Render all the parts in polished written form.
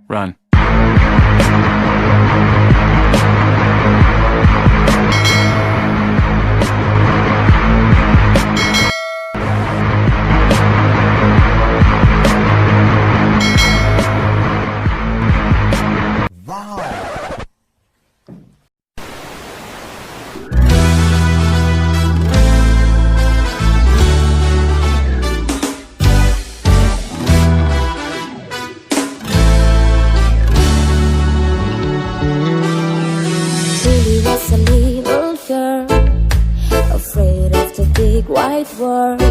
Run. Billy was a little girl, afraid of the big white world.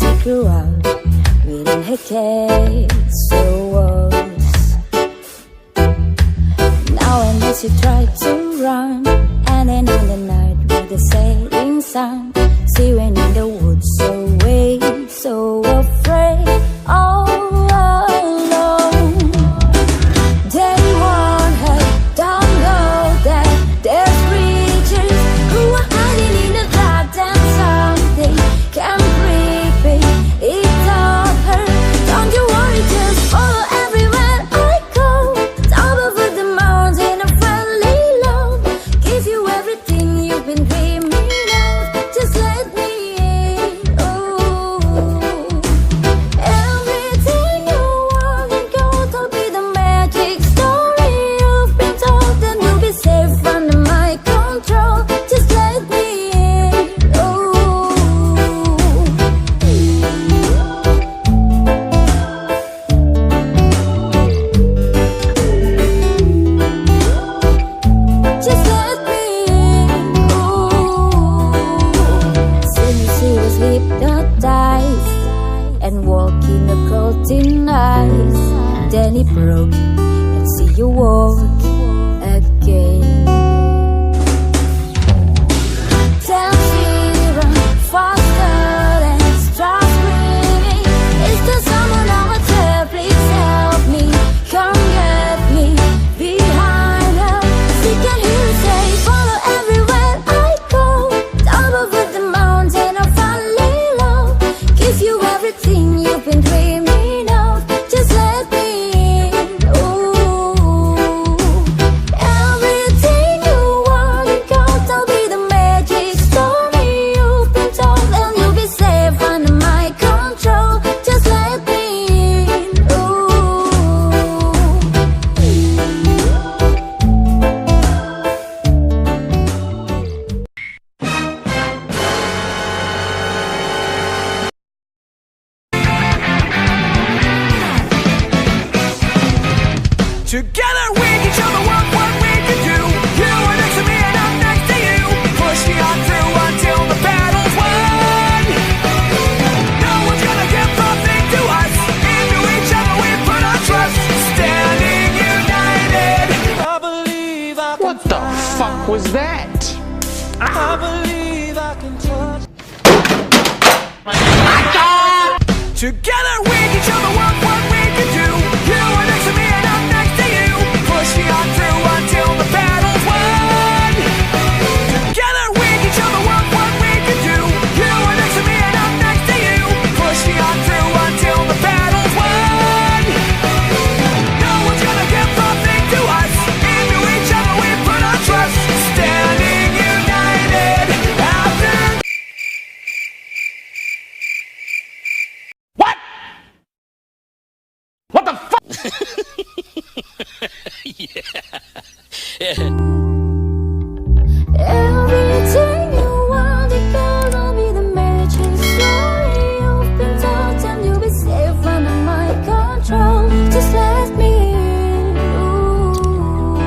She grew up reading her case walls. Now and then she tried to run, and then in the night with the setting sun, she went in the woods away, so afraid, all alone. They warned her, don't go there. There's creatures who are hiding in the dark, and someday can break me. It taught her, don't you worry, just follow everywhere I go. Top over the mountain, a friendly love, give you everything you've been dreaming of. Just let me in. Oh, everything you want and gold will be the magic story you've been told, and you'll be safe under my control. Just let me in. Oh, just let me in. Oh, soon she was hypnotized and walking the golden eyes. Then it broke and see you walk again. Then she ran faster and starts screaming, is there someone out there? Please help me, come get me behind her. She can hear her say, follow everywhere I go. Top over the mountain, I finally love, give you everything you've been dreaming of. Just let me in. Oh, everything you want and gold, I'll be the magic story you've been told, and you'll be safe under my control. Just let me in. Oh, together we can show the world what we can do. You are next to me and I'm next to you, pushing on through until the battle's won. No one's gonna give nothing to us. Into each other we put our trust, standing united. I believe I can What the fuck was that? I believe I can touch. Together we can show the world what we can do. You are next to me and I'm next to you, pushing on through until the battle's won. Together we can show the world what we can do. You are next to me and I'm next to you, pushing on through until the battle's won. No one's gonna give nothing to us. Into each other we put our trust, standing united. After What? What the fuck? everything you want and gold, I'll be the magic story you've been told, and you'll be safe under my control. Just let me in. Ooh,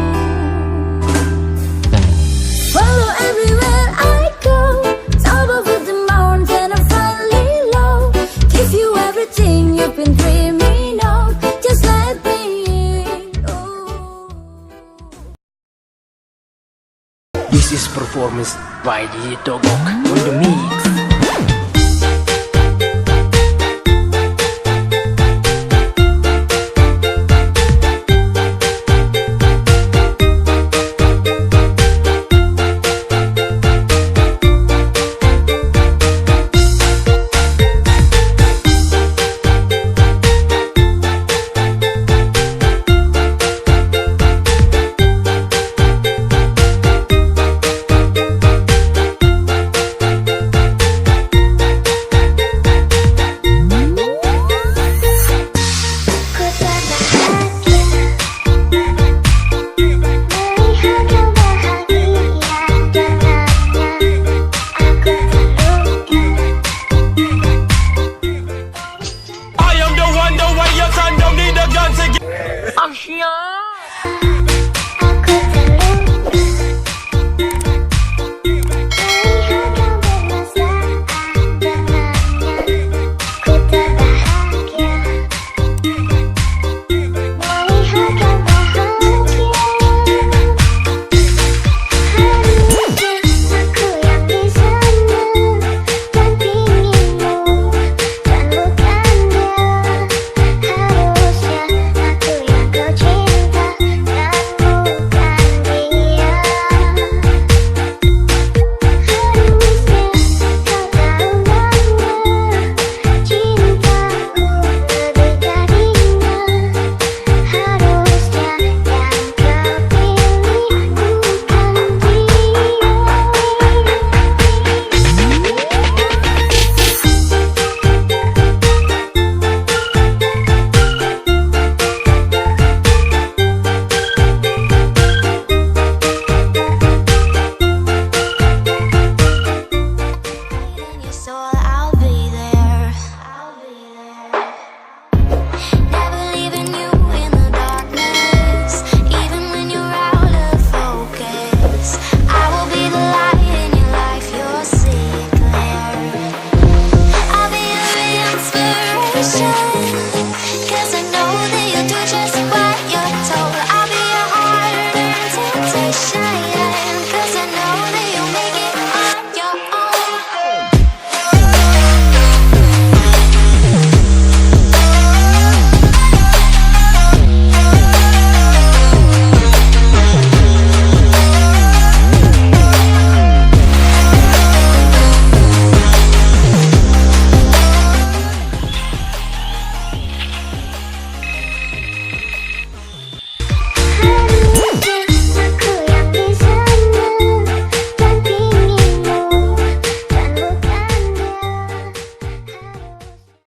follow everywhere I go. Top over the mountain, I finally love, give you everything you've been dreaming of. Just let me in. Ooh. This is performance by DJ Togok on the mix.